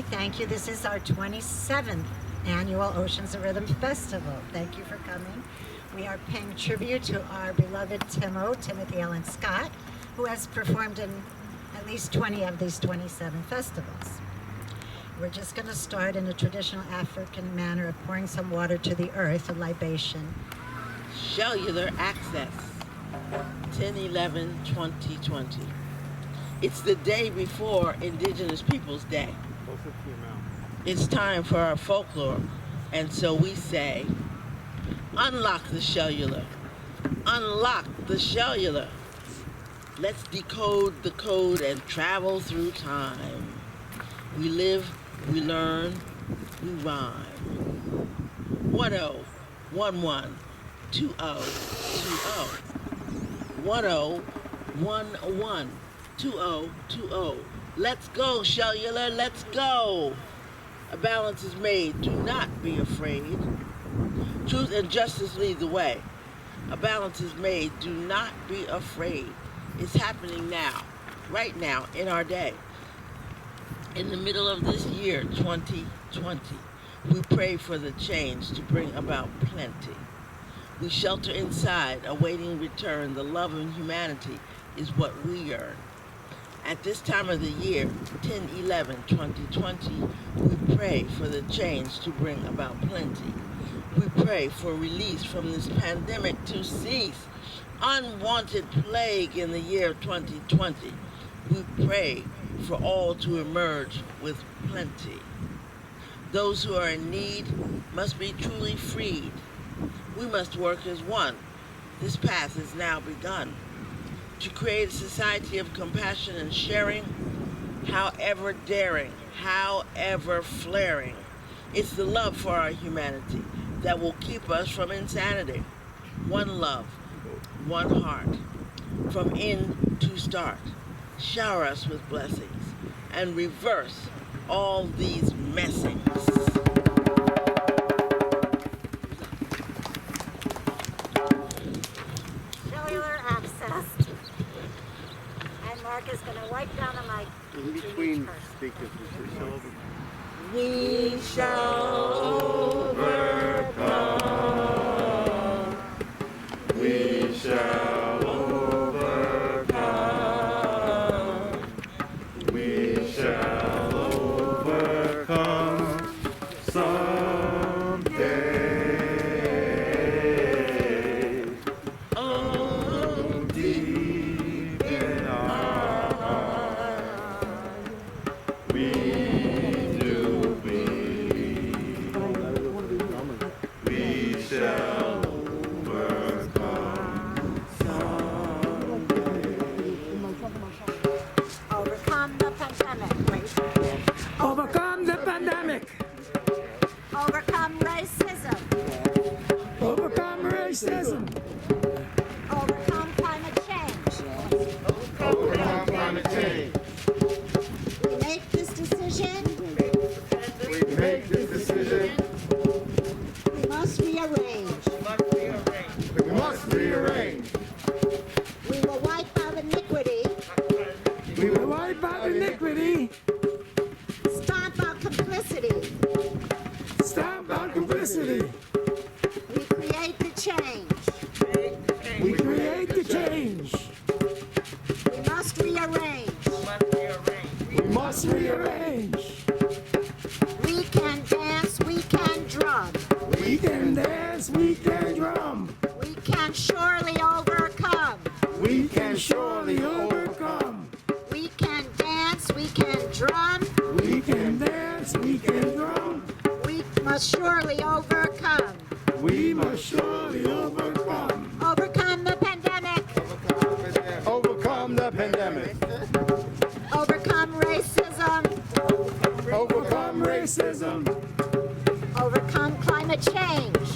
Thank you. This is our 27th annual Oceans of Rhythm Festival. Thank you for coming. We are paying tribute to our beloved Timo, Timothy Allen Scott, who has performed in at least 20 of these 27 festivals. We're just going to start in a traditional African manner of pouring some water to the earth, a libation. Cellular access, 10/11/2020. It's the day before Indigenous Peoples Day. It's time for our folklore, and so we say, unlock the cellular, unlock the cellular. Let's decode the code and travel through time. We live, we learn, we rhyme. 10 11 20 20 10 11 20 Let's go, cellular, let's go. A balance is made. Do not be afraid. Truth and justice lead the way. A balance is made. Do not be afraid. It's happening now, right now, in our day. In the middle of this year, 2020, we pray for the change to bring about plenty. We shelter inside, awaiting return. The love of humanity is what we earn. At this time of the year, 10/11/2020, we pray for the change to bring about plenty. We pray for release from this pandemic to cease. Unwanted plague in the year 2020. We pray for all to emerge with plenty. Those who are in need must be truly freed. We must work as one. This path is now begun. To create a society of compassion and sharing, however daring, however flaring. It's the love for our humanity that will keep us from insanity. One love, one heart, from end to start. Shower us with blessings and reverse all these messings. Cellular access. And Mark is going to wipe down the mic. In between speakers, We shall overcome. We shall overcome. We shall overcome someday. Oh, deep in our heart, we do believe we shall overcome someday. Overcome the pandemic. Overcome the pandemic. Overcome racism. Overcome racism. Overcome climate change. overcome climate change. We make this decision. We make this decision. We must rearrange. We must rearrange. We will wipe out iniquity. We will wipe out iniquity. Stomp out complicity. Stamp out complicity. We create the change. We create the change. We must rearrange. We must rearrange. We can dance. We can drum. We can dance. We can drum. We can surely overcome. We can surely overcome. We can dance. We can drum. We can dance. We can drum. We must surely overcome. We must surely overcome. Overcome the pandemic. Overcome the pandemic. Overcome racism. Overcome racism. Overcome climate change.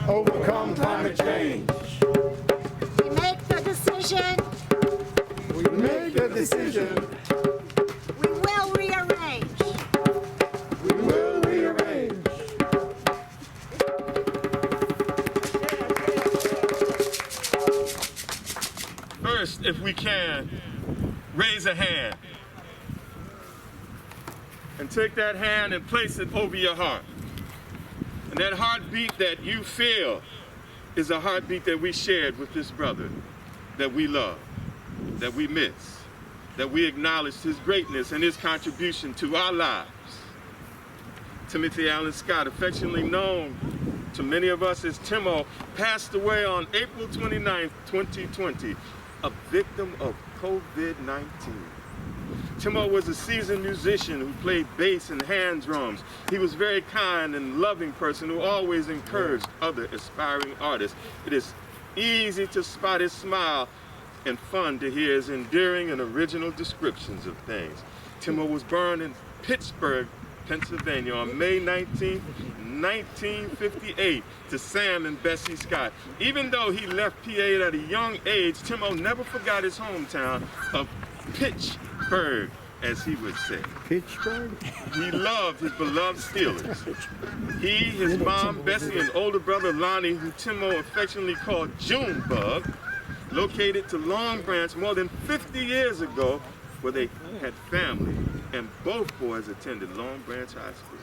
Overcome climate change. We make the decision. We make the decision. We will rearrange. We will rearrange. First, if we can, raise a hand. And take that hand and place it over your heart. And that heartbeat that you feel is a heartbeat that we shared with this brother that we love, that we miss, that we acknowledge his greatness and his contribution to our lives. Timothy Allen Scott, affectionately known to many of us as Timo, passed away on April 29, 2020, a victim of COVID-19. Timo was a seasoned musician who played bass and hand drums. He was a very kind and loving person who always encouraged other aspiring artists. It is easy to spot his smile and fun to hear his endearing and original descriptions of things. Timo was born in Pittsburgh, Pennsylvania on May 19, 1958 to Sam and Bessie Scott. Even though he left PA at a young age, Timo never forgot his hometown of Pittsburgh, as he would say. Pittsburgh? He loved his beloved Steelers. He, his mom, Bessie, and older brother Lonnie, who Timo affectionately called Junebug, located to Long Branch more than 50 years ago, where they had family, and both boys attended Long Branch High School.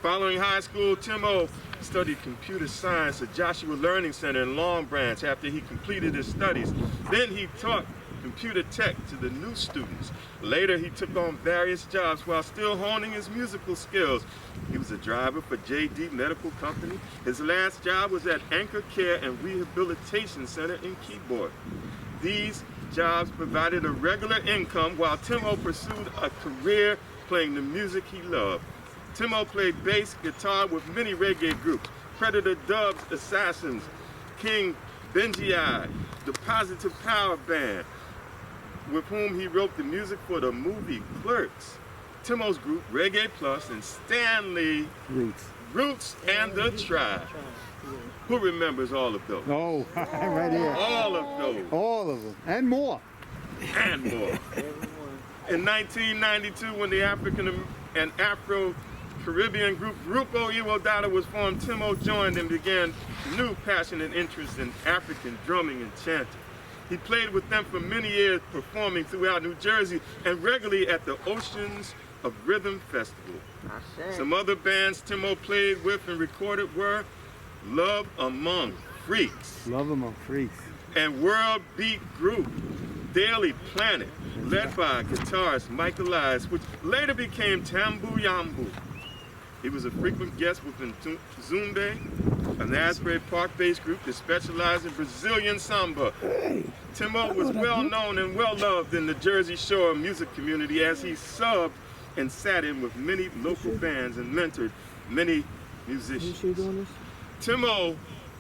Following high school, Timo studied computer science at Joshua Learning Center in Long Branch after he completed his studies. Then he taught computer tech to the new students. Later, he took on various jobs while still honing his musical skills. He was a driver for JD Medical Company. His last job was at Anchor Care and Rehabilitation Center in Keyboard. These jobs provided a regular income while Timo pursued a career playing the music he loved. Timo played bass guitar with many reggae groups: Predator Dubs Assassins, King Benji, the Positive Power Band, with whom he wrote the music for the movie Clerks. Timo's group, Reggae Plus, and Stanley Roots and the Tribe. Who remembers all of those? Oh, right here. All of those. All of them. And more. And more. In 1992, when the African and Afro-Caribbean group Grupo Iwodada was formed, Timo joined and began new passionate interest in African drumming and chanting. He played with them for many years, performing throughout New Jersey and regularly at the Oceans of Rhythm Festival. Some other bands Timo played with and recorded were Love Among Freaks. Love Among Freaks. And World Beat Group, Daily Planet, led by guitarist Michael Eyes, which later became Tambu Yambu. He was a frequent guest with Zumbe, an Asbury Park-based group that specialized in Brazilian samba. Timo was well known and well loved in the Jersey Shore music community as he subbed and sat in with many local bands and mentored many musicians. Timo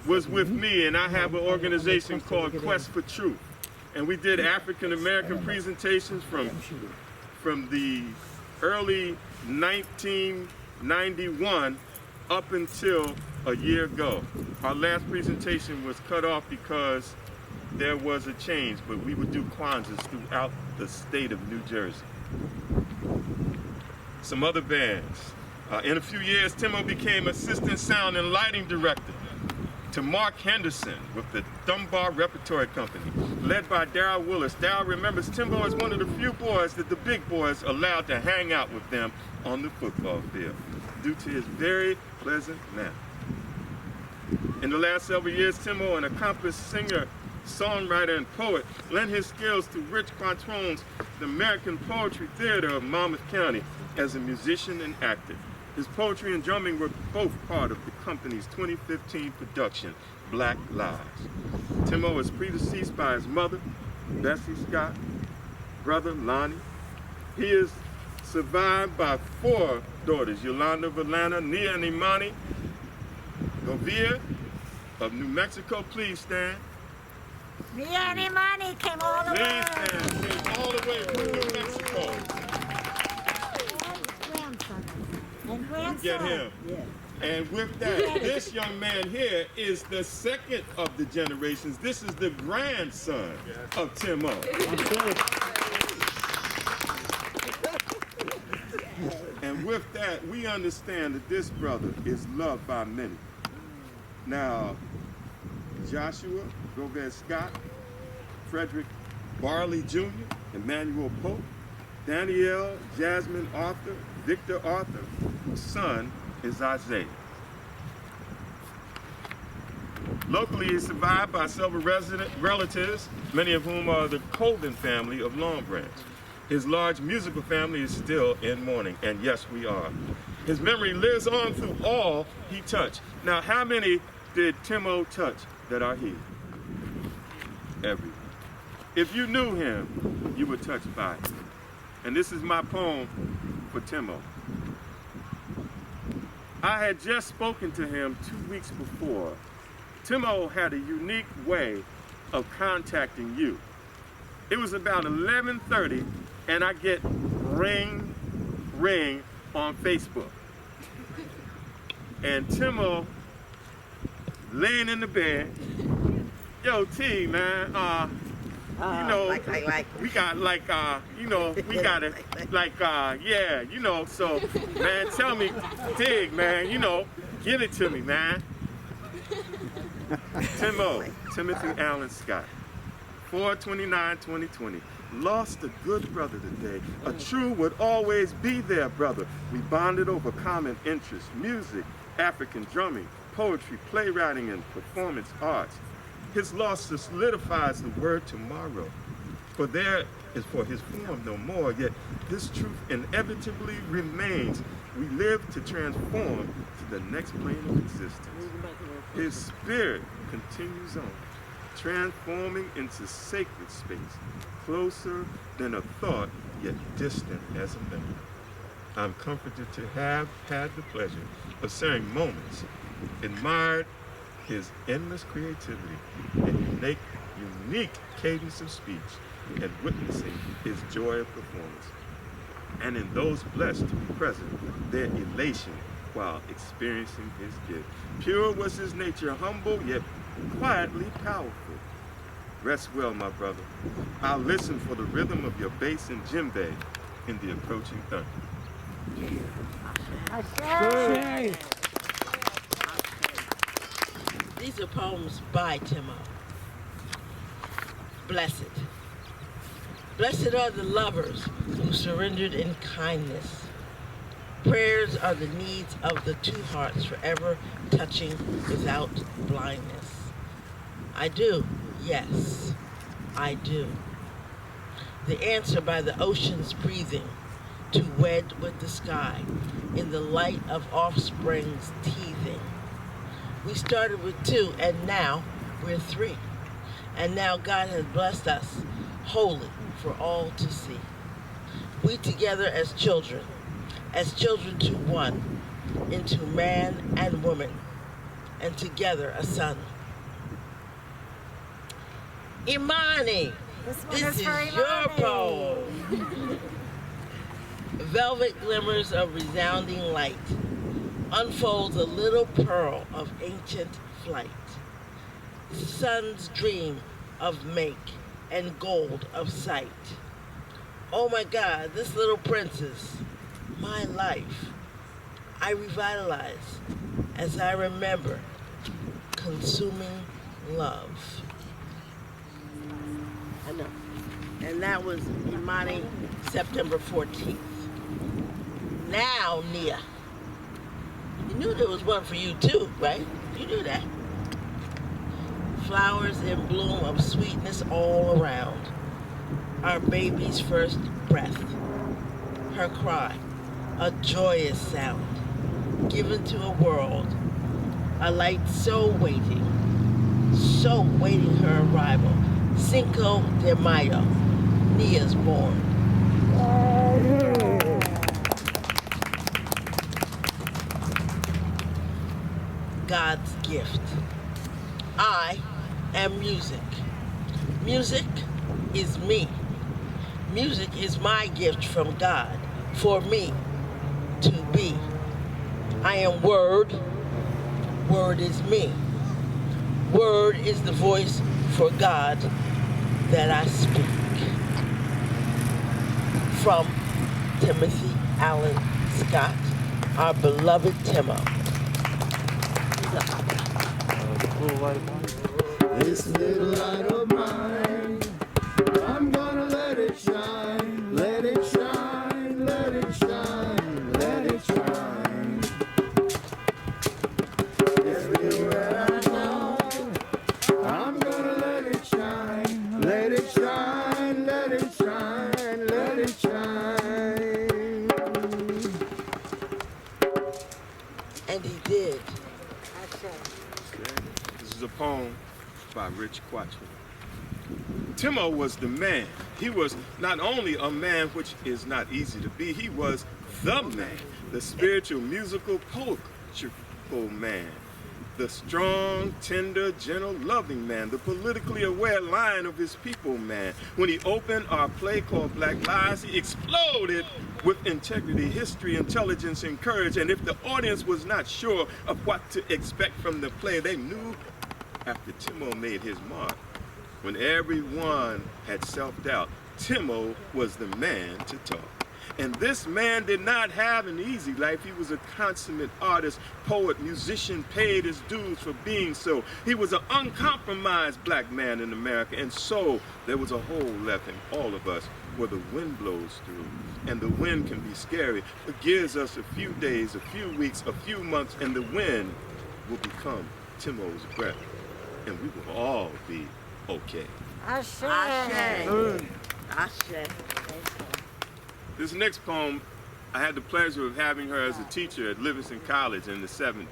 was with me, and I have an organization called Quest for Truth. And we did African American presentations from the early 1991 up until a year ago. Our last presentation was cut off because there was a change, but we would do Kwanzas throughout the state of New Jersey. Some other bands. In a few years, Timo became assistant sound and lighting director to Mark Henderson with the Dunbar Repertory Company, led by Darryl Willis. Darryl remembers Timo as one of the few boys that the big boys allowed to hang out with them on the football field, due to his very pleasant manner. In the last several years, Timo, an accomplished singer, songwriter, and poet, lent his skills to Rich Quantrone's the American Poetry Theater of Monmouth County as a musician and actor. His poetry and drumming were both part of the company's 2015 production, Black Lives. Timo is predeceased by his mother, Bessie Scott, brother Lonnie. He is survived by 4 daughters, Yolanda, Laranah, Nia, and Imani. Govia of New Mexico, please stand. Nia and Imani came all the way. Please stand, came all the way from New Mexico. And grandson. Get him. Yeah. And with that, this young man here is the second of the generations. This is the grandson of Timo. And with that, we understand that this brother is loved by many. Now, Joshua Gomez Scott, Frederick Barley Jr., Emmanuel Pope, Danielle Jasmine Arthur, Victor Arthur. Son is Isaiah. Locally, he's survived by several resident relatives, many of whom are the Colvin family of Long Branch. His large musical family is still in mourning, and yes, we are. His memory lives on through all he touched. Now, how many did Timo touch that are here? Everyone. If you knew him, you were touched by him. And this is my poem for Timo. I had just spoken to him 2 weeks before. Timo had a unique way of contacting you. It was about 11:30, and I get ring, ring on Facebook. And Timo laying in the bed, yo, T, man, you know, we got you know, we got it, yeah, you know, so, man, tell me, dig, man, you know, give it to me, man. Timo, Timothy Allen Scott, 4/29/2020. Lost a good brother today. A true would always be there brother. We bonded over common interests, music, African drumming, poetry, playwriting, and performance arts. His loss solidifies the word tomorrow. For there is for his form no more, yet this truth inevitably remains. We live to transform to the next plane of existence. His spirit continues on, transforming into sacred space, closer than a thought, yet distant as a memory. I'm comforted to have had the pleasure of sharing moments, admired his endless creativity and unique cadence of speech, and witnessing his joy of performance. And in those blessed to be present, their elation while experiencing his gift. Pure was his nature, humble yet quietly powerful. Rest well, my brother. I'll listen for the rhythm of your bass and djembe in the approaching thunder. These are poems by Timo. Blessed. Blessed are the lovers who surrendered in kindness. Prayers are the needs of the two hearts forever touching without blindness. I do, yes, I do. The answer by the ocean's breathing to wed with the sky in the light of offspring's teething. We started with 2 and now we're 3. And now God has blessed us wholly for all to see. We together as children to one, into man and woman, and together a son. Imani, this is your poem. Velvet glimmers of resounding light unfolds a little pearl of ancient flight. Sun's dream of make and gold of sight. Oh my God, this little princess, my life, I revitalize as I remember consuming love. I know. And that was Imani, September 14th. Now, Nia, you knew there was one for you too, right? You knew that. Flowers in bloom of sweetness all around. Our baby's first breath. Her cry, a joyous sound, given to a world. A light so waiting her arrival. Cinco de Mayo, Nia's born. God's gift. I am music. Music is me. Music is my gift from God for me to be. I am word. Word is me. Word is the voice for God that I speak. From Timothy Allen Scott, our beloved Timo. This little light of mine, I'm gonna let it shine, let it shine, let it shine, let And he did. This is a poem by Rich Quattrell. Timo was the man. He was not only a man, which is not easy to be, he was the man, the spiritual, musical, poetical man, the strong, tender, gentle, loving man, the politically aware lion of his people man. When he opened our play called Black Lives, he exploded with integrity, history, intelligence, and courage. And if the audience was not sure of what to expect from the play, they knew after Timo made his mark. When everyone had self-doubt, Timo was the man to talk. And this man did not have an easy life. He was a consummate artist, poet, musician, paid his dues for being so. He was an uncompromised black man in America, and so there was a hole left in all of us where the wind blows through. And the wind can be scary. It gives us a few days, a few weeks, a few months, and the wind will become Timo's breath. And we will all be okay. Ashe. Ashe. Ashe. This next poem, I had the pleasure of having her as a teacher at Livingston College in the 70s.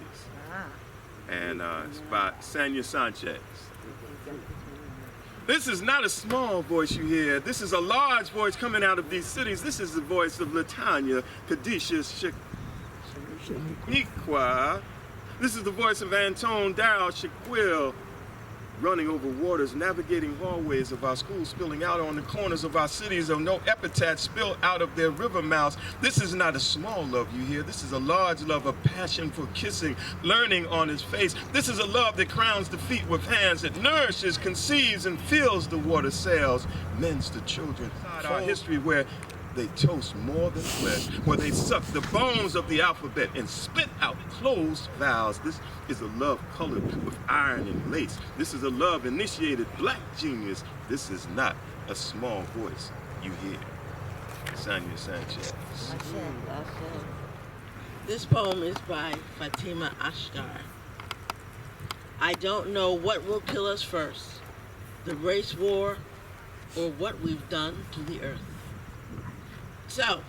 And it's by Sanya Sanchez. This is not a small voice you hear. This is a large voice coming out of these cities. This is the voice of Latanya Kadisha Shaniqua. This is the voice of Antone Darrell Shaquille, running over waters, navigating hallways of our schools, spilling out on the corners of our cities, of no epitaphs spill out of their river mouths. This is not a small love you hear. This is a large love, a passion for kissing, learning on his face. This is a love that crowns the feet with hands, that nourishes, conceives, and fills the water sails, mends the children. Our history where they toast more than flesh, where they suck the bones of the alphabet and spit out closed vowels. This is a love colored with iron and lace. This is a love initiated black genius. This is not a small voice you hear. Sanya Sanchez. This poem is by Fatima Ashtar. I don't know what will kill us first, the race war or what we've done to the earth. So,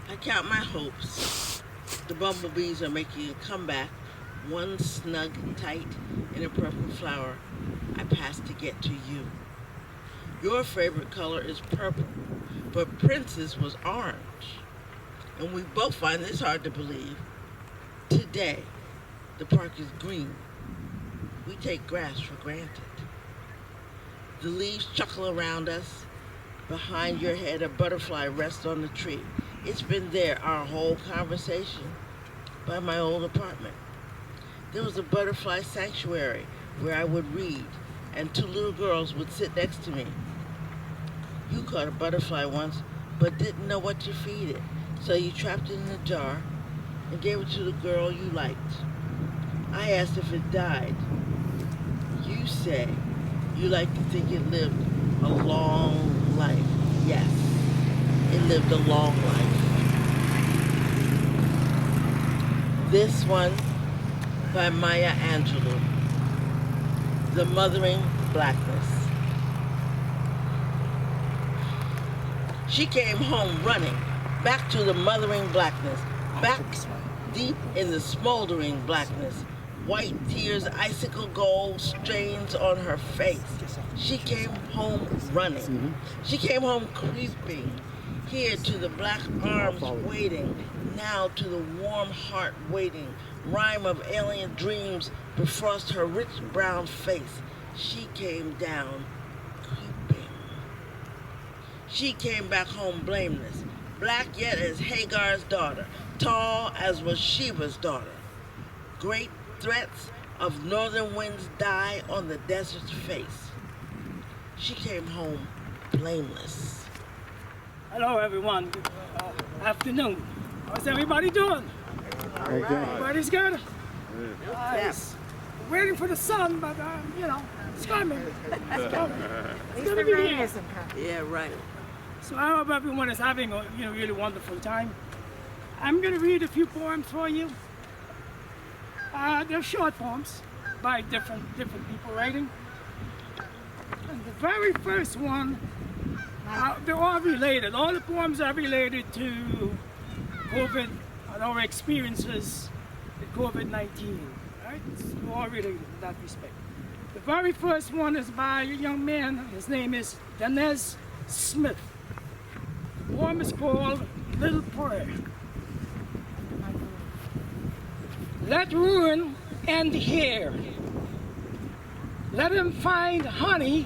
I count my hopes. The bumblebees are making a comeback, one snug and tight in a purple flower I passed to get to you. Your favorite color is purple, but Prince's was orange. And we both find this hard to believe. Today, the park is green. We take grass for granted. The leaves chuckle around us. Behind your head, a butterfly rests on the tree. It's been there our whole conversation by my old apartment. There was a butterfly sanctuary where I would read, and two little girls would sit next to me. You caught a butterfly once, but didn't know what to feed it, so you trapped it in a jar and gave it to the girl you liked. I asked if it died. You say you like to think it lived a long life. Yes, it lived a long life. This one by Maya Angelou, The Mothering Blackness. She came home running, back to the mothering blackness, back deep in the smoldering blackness. White tears, icicle gold stains on her face. She came home running. She came home creeping. Here to the black arms waiting. Now to the warm heart waiting. Rhyme of alien dreams befrost her rich brown face. She came down creeping. She came back home blameless. Black yet as Hagar's daughter. Tall as was Sheba's daughter. Great threats of northern winds die on the desert's face. She came home blameless. Hello, everyone. Good afternoon. How's everybody doing? Okay. Everybody's good? Nice. Waiting for the sun, but, you know, it's coming. It's coming. It's going to be here. Yeah, right. So I hope everyone is having a really wonderful time. I'm going to read a few poems for you. They're short poems by different people writing. And the very first one, they're all related. All the poems are related to COVID and our experiences the COVID-19. Right? It's all related in that respect. The very first one is by a young man. His name is Denez Smith. The poem is called Little Prayer. Let ruin end here. Let him find honey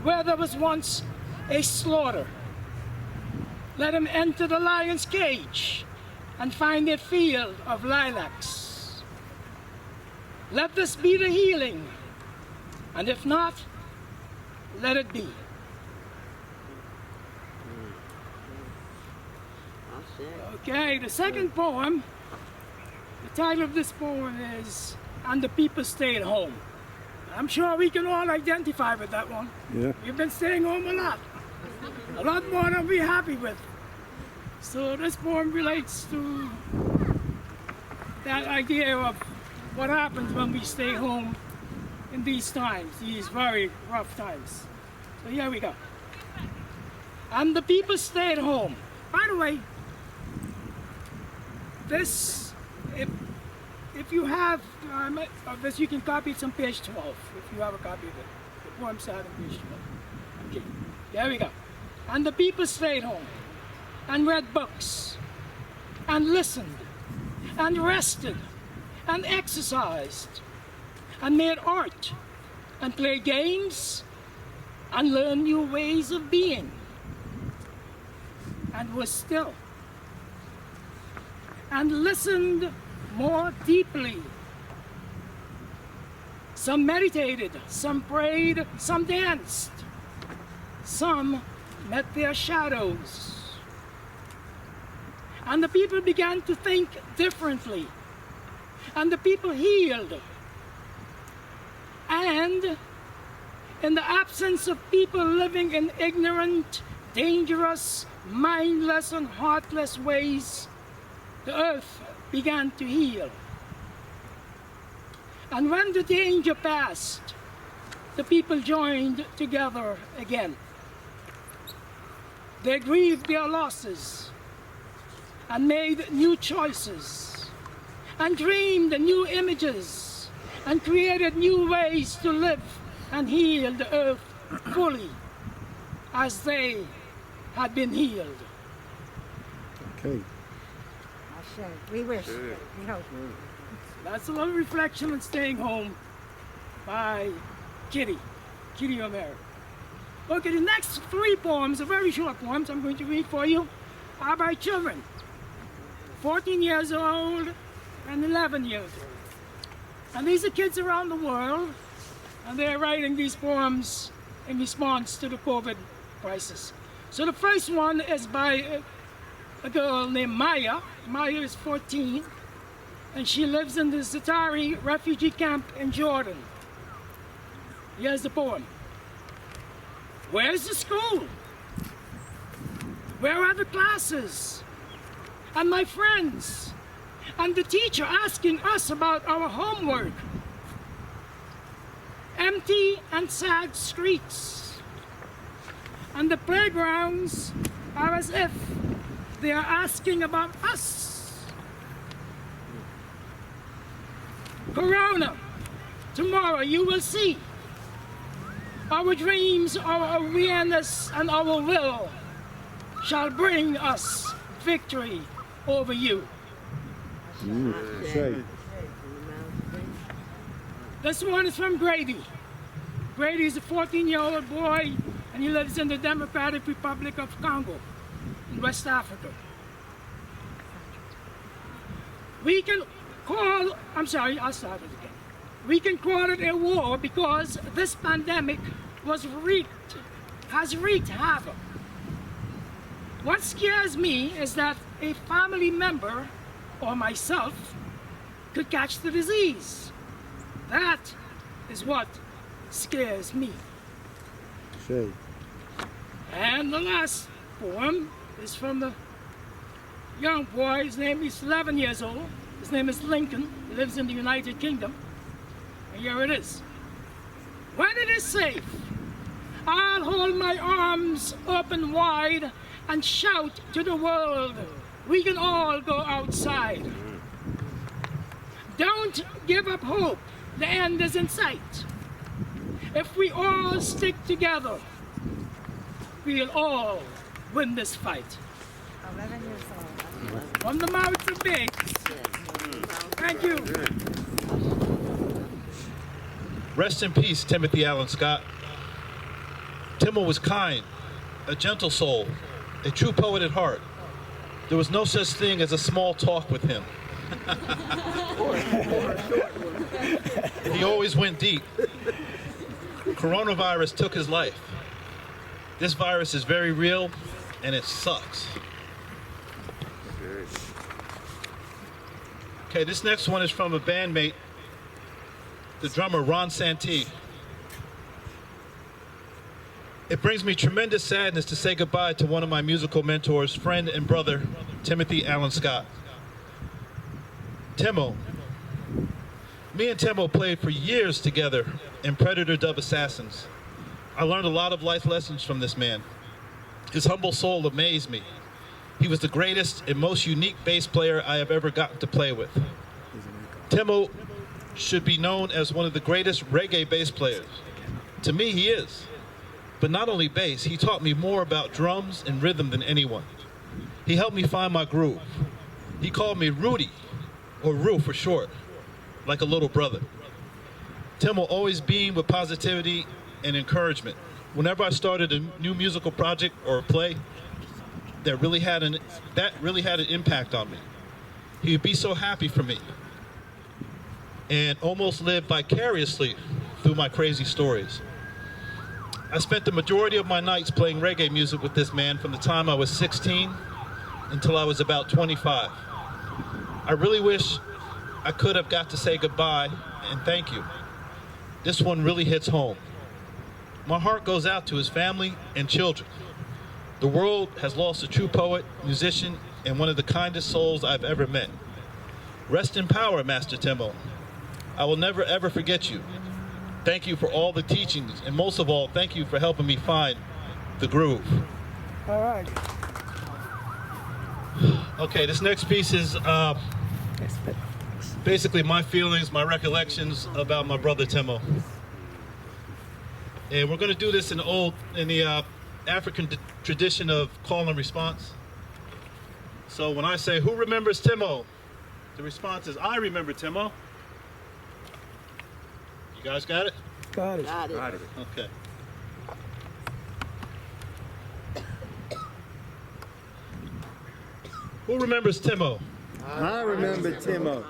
where there was once a slaughter. Let him enter the lion's cage and find a field of lilacs. Let this be the healing, and if not, let it be. Okay, the second poem, the title of this poem is And the People Stayed Home. I'm sure we can all identify with that one. Yeah. We've been staying home a lot more than we're happy with. So this poem relates to that idea of what happens when we stay home in these times, these very rough times. So here we go. And the people stayed home. By the way, this, if you have this, you can copy it on page 12, if you have a copy of it. The poem started on page 12. Okay, there we go. And the people stayed home and read books and listened and rested and exercised and made art and played games and learned new ways of being and was still and listened more deeply. Some meditated, some prayed, some danced, some met their shadows. And the people began to think differently. And the people healed. And in the absence of people living in ignorant, dangerous, mindless, and heartless ways, the earth began to heal. And when the danger passed, the people joined together again. They grieved their losses and made new choices and dreamed new images and created new ways to live and heal the earth fully as they had been healed. Okay. We wish. We hope. That's a little reflection on staying home by Kitty O'Mara. Okay, the next three poems are very short poems I'm going to read for you are by children, 14 years old and 11 years old. And these are kids around the world, and they're writing these poems in response to the COVID crisis. So the first one is by a girl named Maya. Maya is 14, and she lives in the Zatari refugee camp in Jordan. Here's the poem. Where's the school? Where are the classes? And my friends? And the teacher asking us about our homework? Empty and sad streets. And the playgrounds are as if they are asking about us. Corona, tomorrow you will see. Our dreams, our awareness, and our will shall bring us victory over you. Say. This one is from Grady. Grady is a 14-year-old boy, and he lives in the Democratic Republic of Congo in West Africa. We can call, I'll start it again. We can call it a war because this pandemic has wreaked havoc. What scares me is that a family member or myself could catch the disease. That is what scares me. Say. And the last poem is from the young boy. His name is 11 years old. His name is Lincoln. He lives in the United Kingdom. And here it is. When it is safe, I'll hold my arms open wide and shout to the world, we can all go outside. Don't give up hope. The end is in sight. If we all stick together, we'll all win this fight. 11 years old. From the mouth of babes. Thank you. Rest in peace, Timothy Allen Scott. Timo was kind, a gentle soul, a true poet at heart. There was no such thing as a small talk with him. He always went deep. Coronavirus took his life. This virus is very real, and it sucks. Okay, this next one is from a bandmate, the drummer Ron Santee. It brings me tremendous sadness to say goodbye to one of my musical mentors, friend and brother, Timothy Allen Scott. Timo. Me and Timo played for years together in Predator Dub Assassins. I learned a lot of life lessons from this man. His humble soul amazed me. He was the greatest and most unique bass player I have ever gotten to play with. Timo should be known as one of the greatest reggae bass players. To me, he is. But not only bass, he taught me more about drums and rhythm than anyone. He helped me find my groove. He called me Rudy, or Roo for short, like a little brother. Timo always beamed with positivity and encouragement. Whenever I started a new musical project or a play, that really had an impact on me. He would be so happy for me and almost live vicariously through my crazy stories. I spent the majority of my nights playing reggae music with this man from the time I was 16 until I was about 25. I really wish I could have got to say goodbye and thank you. This one really hits home. My heart goes out to his family and children. The world has lost a true poet, musician, and one of the kindest souls I've ever met. Rest in power, Master Timo. I will never ever forget you. Thank you for all the teachings, and most of all, thank you for helping me find the groove. All right. Okay, this next piece is basically my feelings, my recollections about my brother Timo. And we're going to do this in the African tradition of call and response. So when I say, who remembers Timo? The response is, I remember Timo. You guys got it? Got it. Okay. Who remembers Timo? I remember Timo.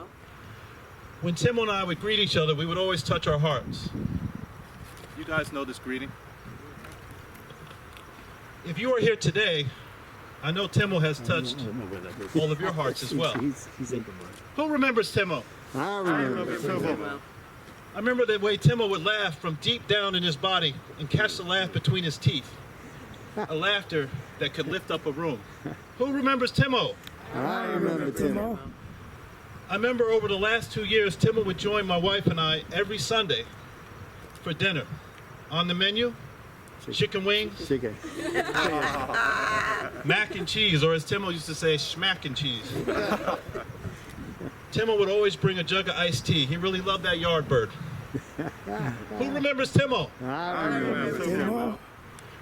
When Timo and I would greet each other, we would always touch our hearts. You guys know this greeting. If you are here today, I know Timo has touched all of your hearts as well. Who remembers Timo? I remember Timo. I remember the way Timo would laugh from deep down in his body and catch the laugh between his teeth. A laughter that could lift up a room. Who remembers Timo? I remember Timo. I remember over the last 2 years, Timo would join my wife and I every Sunday for dinner. On the menu, chicken wings, Chicken. mac and cheese, or as Timo used to say, schmack and cheese. Timo would always bring a jug of iced tea. He really loved that Yardbird. Who remembers Timo? I remember Timo.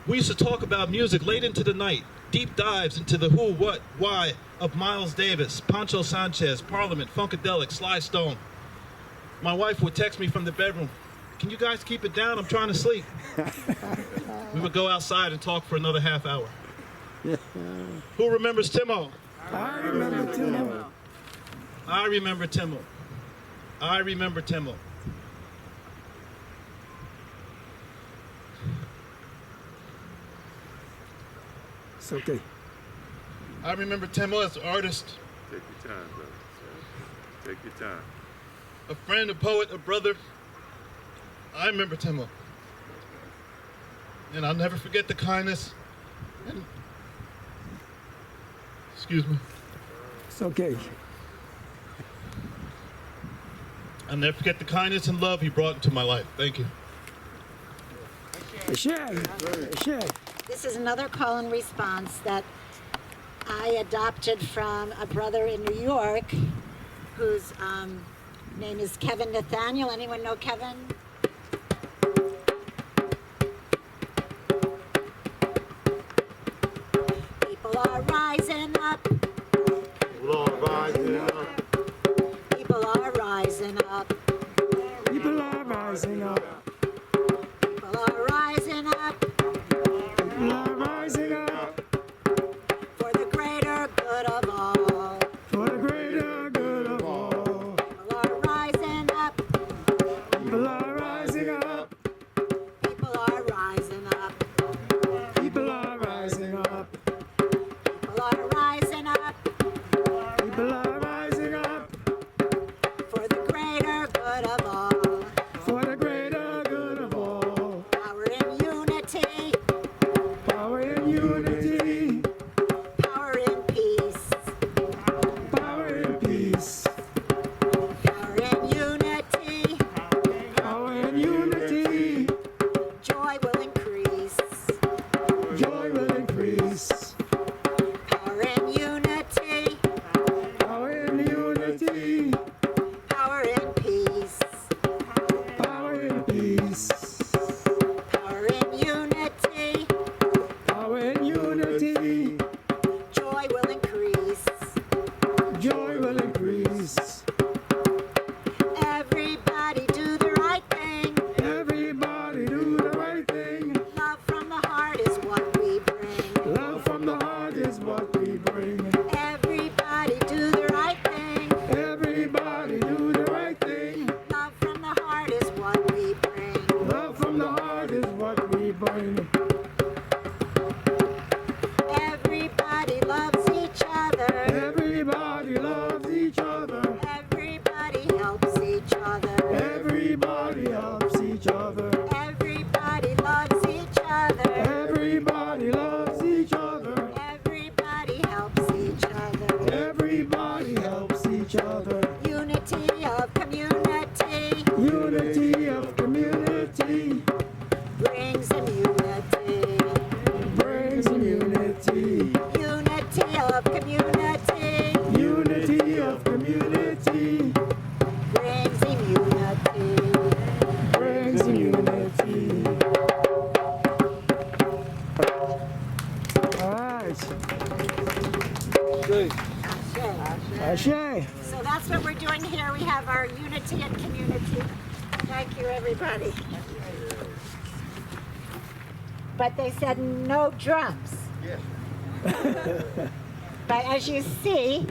We used to talk about music late into the night, deep dives into the who, what, why of Miles Davis, Pancho Sanchez, Parliament, Funkadelic, Sly Stone. My wife would text me from the bedroom, can you guys keep it down? I'm trying to sleep. We would go outside and talk for another half hour. Who remembers Timo? I remember Timo. I remember Timo. I remember Timo. It's okay. I remember Timo as an artist, Take your time, brother. Take your time. a friend, a poet, a brother. I remember Timo. And I'll never forget the kindness. Excuse me. It's okay. I'll never forget the kindness and love he brought into my life. Thank you. Share. This is another call and response that I adopted from a brother in New York whose Name is Kevin Nathaniel. Anyone know Kevin? People are rising up. People are rising up. People are rising up. People are rising up. People are rising up People are rising up for the greater good of all. for the greater good of all. People are rising up. People are rising up. People are rising up. People are rising up. People are rising up People are rising up for the greater good of all. for the greater good of all. Power in unity. Power in unity. Power in peace. Power in peace. Power in unity. Power in unity. Joy will increase. Joy will increase. Power in unity. Power in unity. Power in peace. Power in peace. Power in unity. Power in unity. Joy will increase. Joy will increase. Everybody do the right thing. Everybody do the right thing. Love from the heart is what we bring. Love from the heart is what we bring. Everybody do the right thing. Everybody do the right thing. Love from the heart is what we bring. Love from the heart is what we bring. Everybody loves each other. Everybody loves each other. Everybody helps each other. Everybody helps each other. Everybody loves each other. Everybody loves each other. Everybody helps each other. Everybody helps each other. Unity of community Unity of community brings immunity. brings immunity. Unity of community Unity of community brings immunity. brings immunity. All right. Ashe. So that's what we're doing here. We have our unity and community. Thank you, everybody. But they said no drums. But as you see,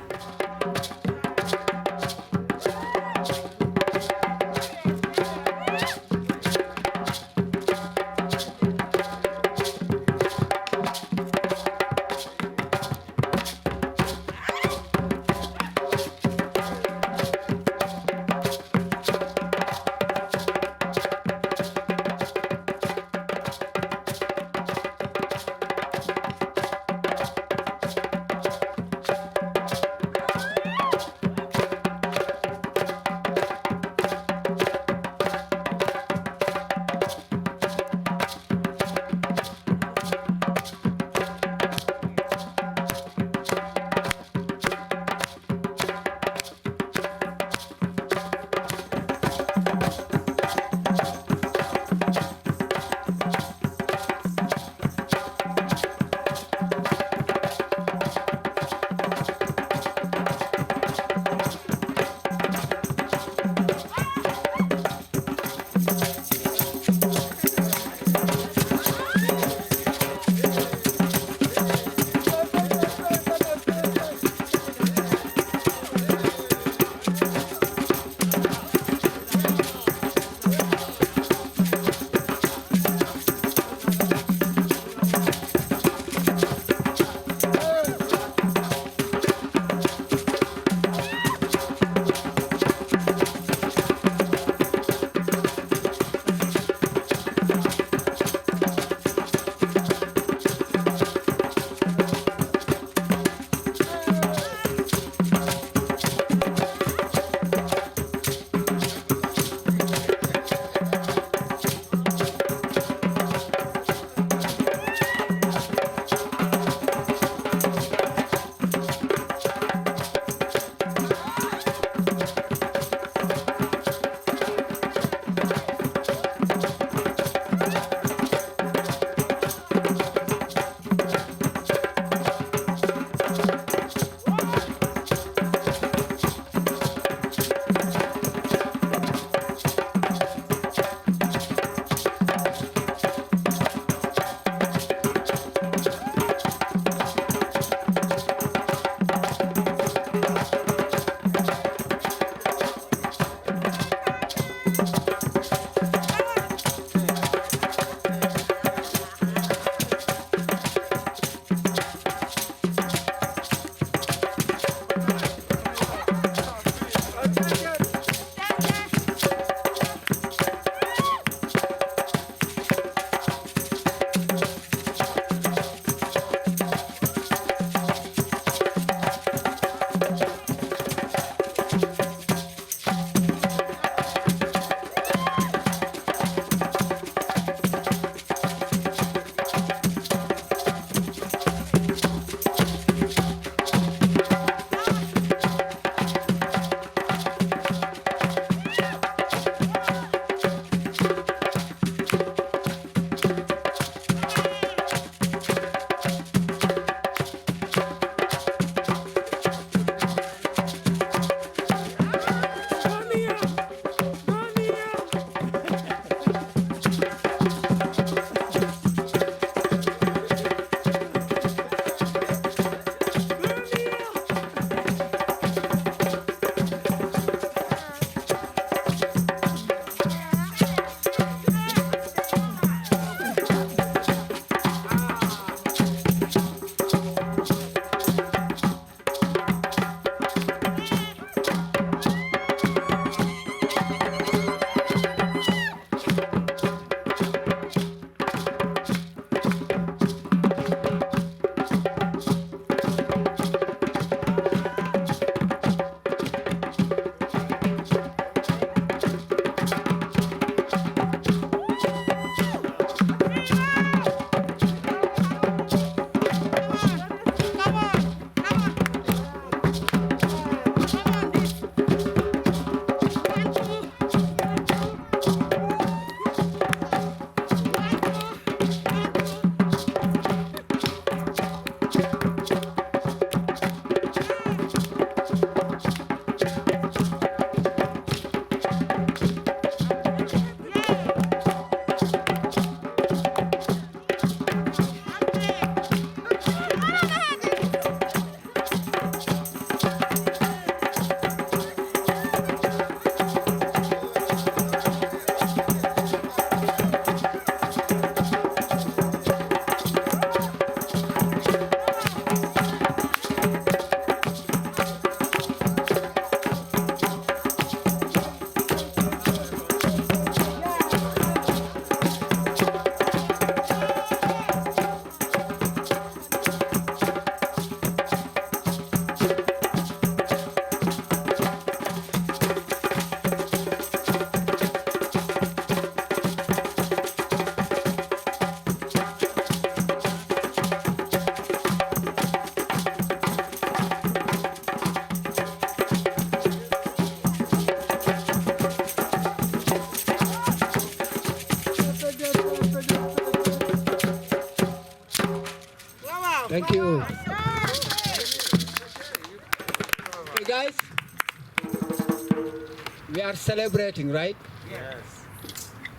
We are celebrating, right? Yes.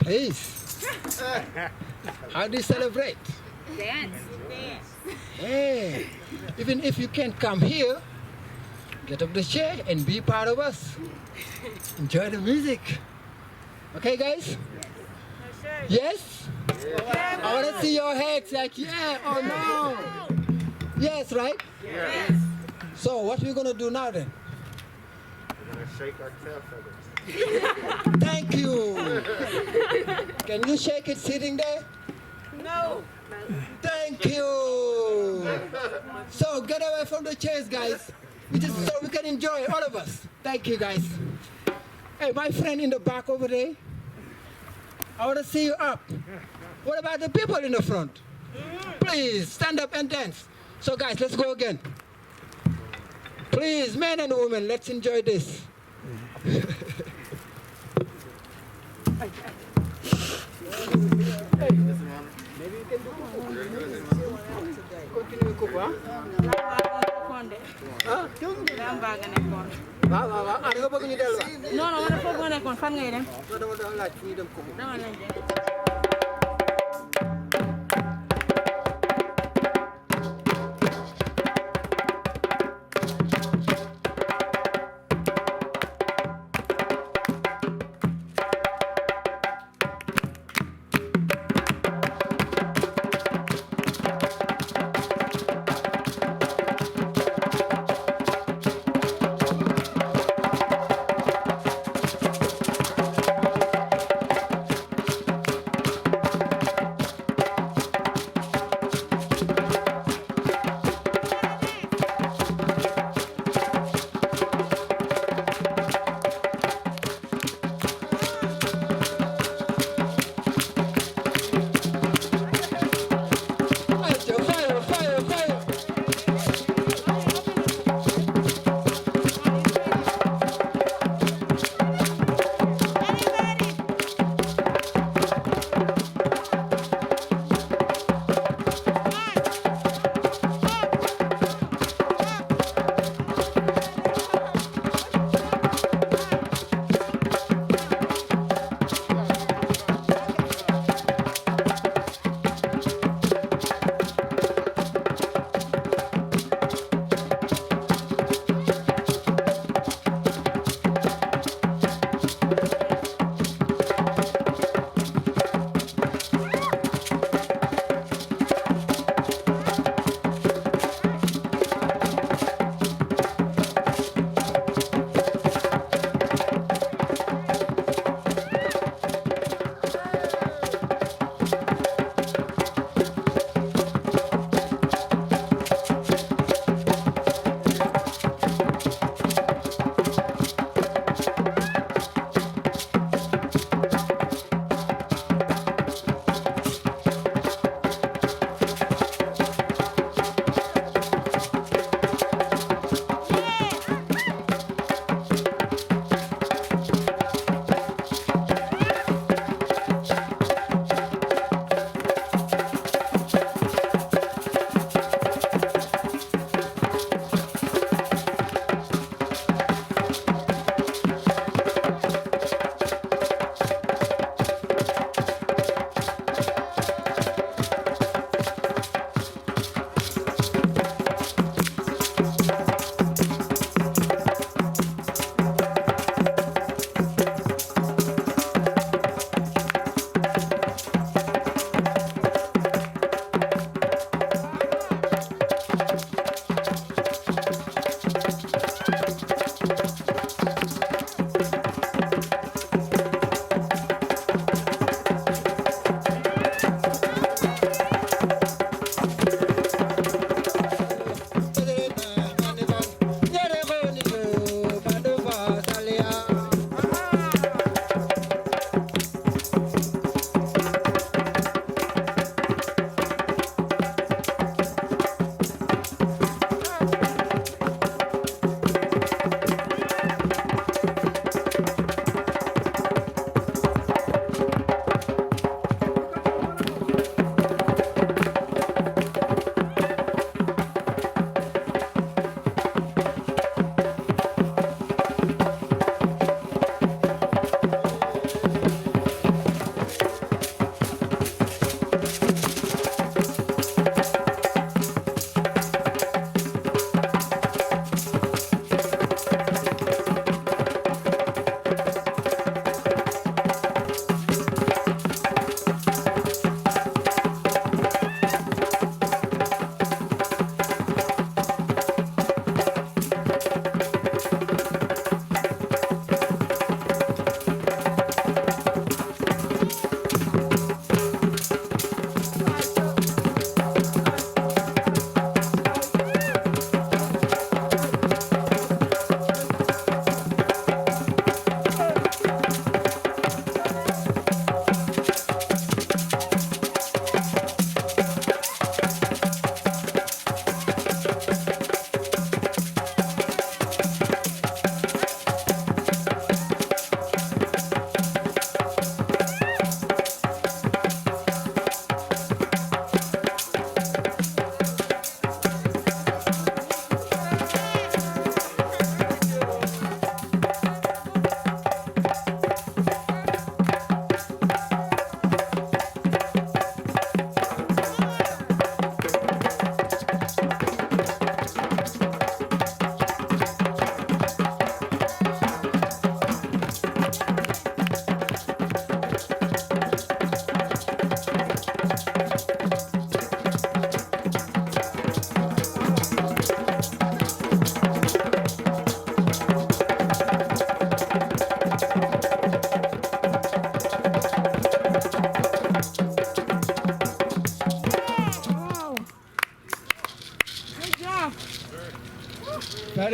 Please. How do you celebrate? Dance. Hey, even if you can't come here, get up the chair and be part of us. Enjoy the music. Okay, guys? Yes? I want to see your heads like, yeah or no. Yes, right? Yes. So what are we going to do now then? We're going to shake our tail feathers. Thank you. Can you shake it sitting there? No. Thank you. So get away from the chairs, guys. So we can enjoy, all of us. Thank you, guys. Hey, my friend in the back over there, I want to see you up. What about the people in the front? Please, stand up and dance. So, guys, let's go again. Please, men and women, let's enjoy this. Maybe you can do continue cook, huh? Ah, waaw waaw nga bëgg ñu delluwaat. Non non man foofu nga nekkoon fan ngay dem. dama doon laaj fu ñu dem cook. Dama lañ dem.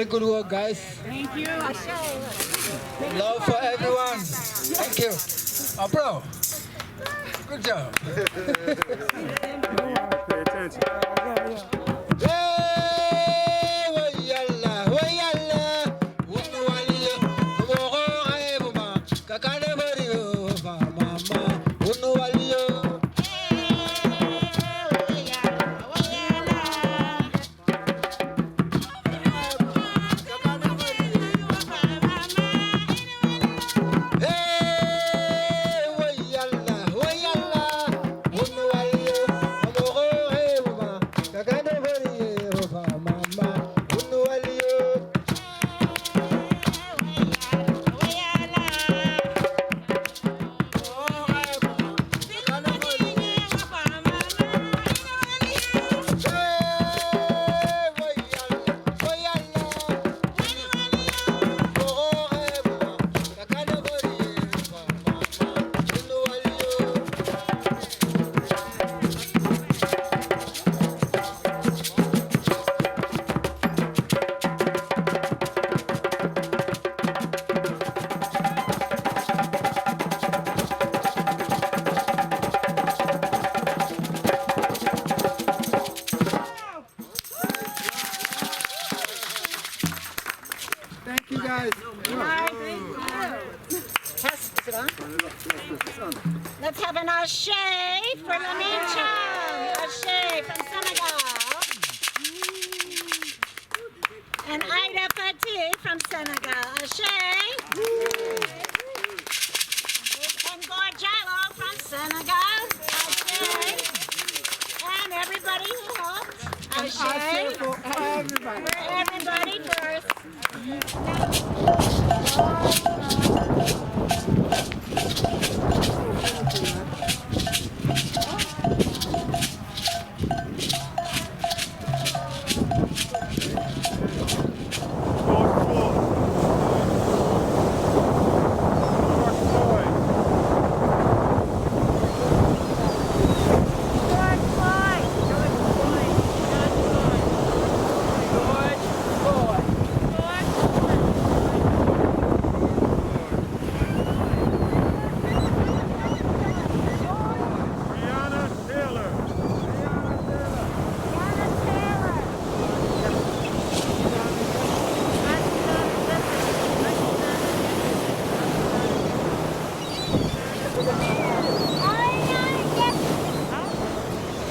Very good work, guys. Thank you. Love for everyone. Thank you. Oh, bro. Good job. Pay attention. Hey, wayalla, wayalla. Wunu waliyo, woko ebuma. Kakane bariyo, mama. Wunu waliyo. Hey, wayalla, wayalla. Wunu waliyo, woko ebuma. Kakane bariyo, mama. Wunu waliyo. Thank you guys. Test, is it on? Let's have an ashe for Lorraine Stone. Ashe from Senegal. And Ida Fatih from Senegal. Ashe. And Gorjalo from Senegal. Ashe. And everybody who helped. Ashe. For everybody. For everybody first.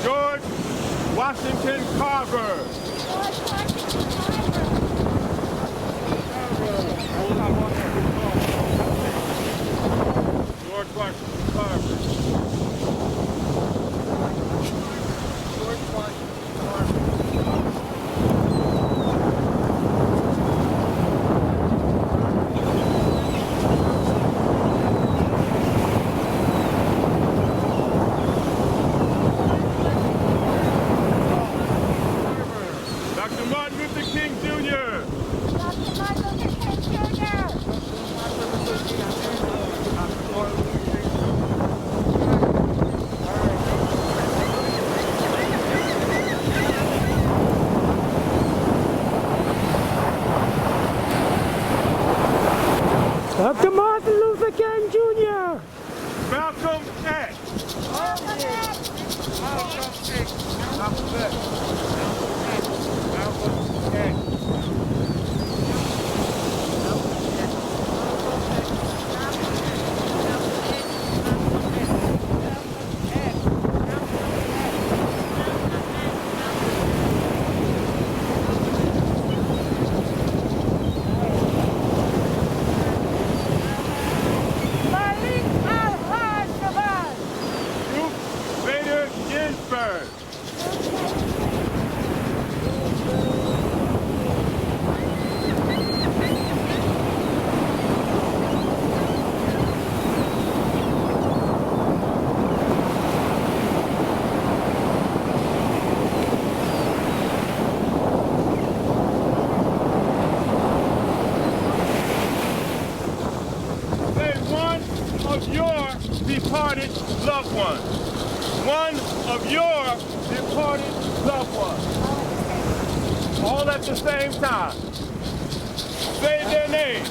George Washington Carver. George Washington Carver. Dr. Martin Luther King Jr. Dr. Martin Luther King Jr. Malcolm X. Ruth Bader Ginsburg. Say one of your departed loved ones. One of your departed loved ones. All at the same time. say their name.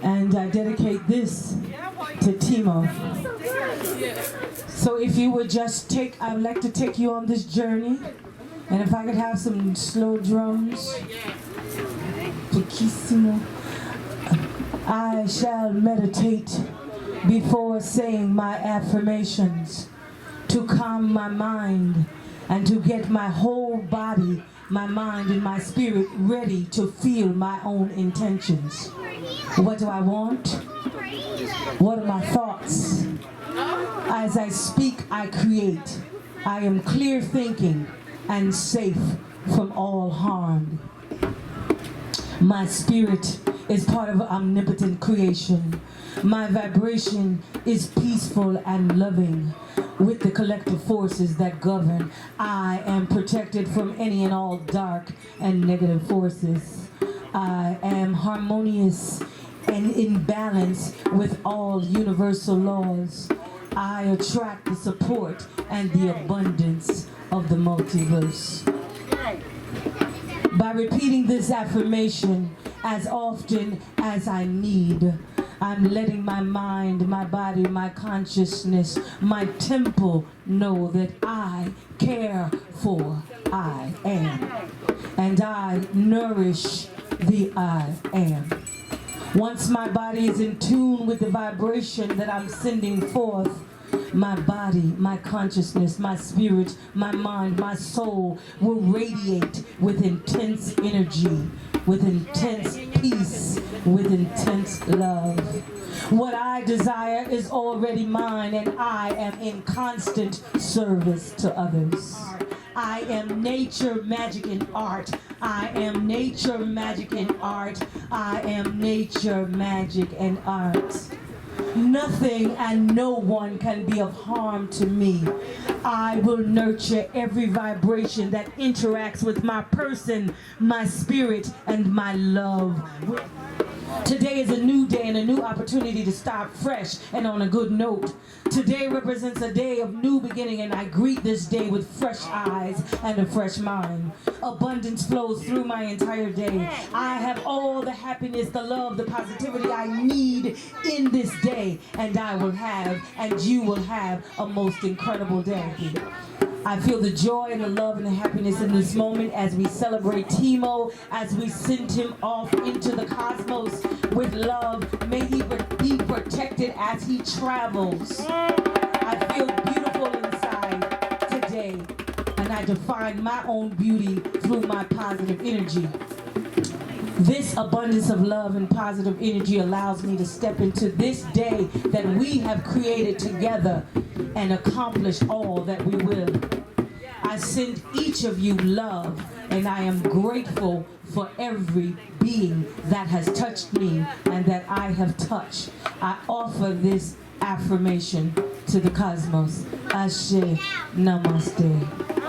And I dedicate this to Timo. So if you would just I would like to take you on this journey. And if I could have some slow drums. Pochissimo. I shall meditate before saying my affirmations to calm my mind and to get my whole body, my mind and my spirit ready to feel my own intentions. What do I want? What are my thoughts? As I speak, I create. I am clear thinking and safe from all harm. My spirit is part of omnipotent creation. My vibration is peaceful and loving. With the collective forces that govern, I am protected from any and all dark and negative forces. I am harmonious and in balance with all universal laws. I attract the support and the abundance of the multiverse. By repeating this affirmation as often as I need, I'm letting my mind, my body, my consciousness, my temple know that I care for I am. And I nourish the I am. Once my body is in tune with the vibration that I'm sending forth, my body, my consciousness, my spirit, my mind, my soul will radiate with intense energy, with intense peace, with intense love. What I desire is already mine, and I am in constant service to others. I am nature, magic, and art. I am nature, magic, and art. I am nature, magic, and art. Nothing and no one can be of harm to me. I will nurture every vibration that interacts with my person, my spirit, and my love. Today is a new day and a new opportunity to start fresh and on a good note. Today represents a day of new beginning, and I greet this day with fresh eyes and a fresh mind. Abundance flows through my entire day. I have all the happiness, the love, the positivity I need in this day, and I will have, and you will have, a most incredible day. I feel the joy and the love and the happiness in this moment as we celebrate Timo, as we send him off into the cosmos with love. May he be protected as he travels. I feel beautiful inside today, and I define my own beauty through my positive energy. This abundance of love and positive energy allows me to step into this day that we have created together and accomplish all that we will. I send each of you love, and I am grateful for every being that has touched me and that I have touched. I offer this affirmation to the cosmos. Ashe, namaste.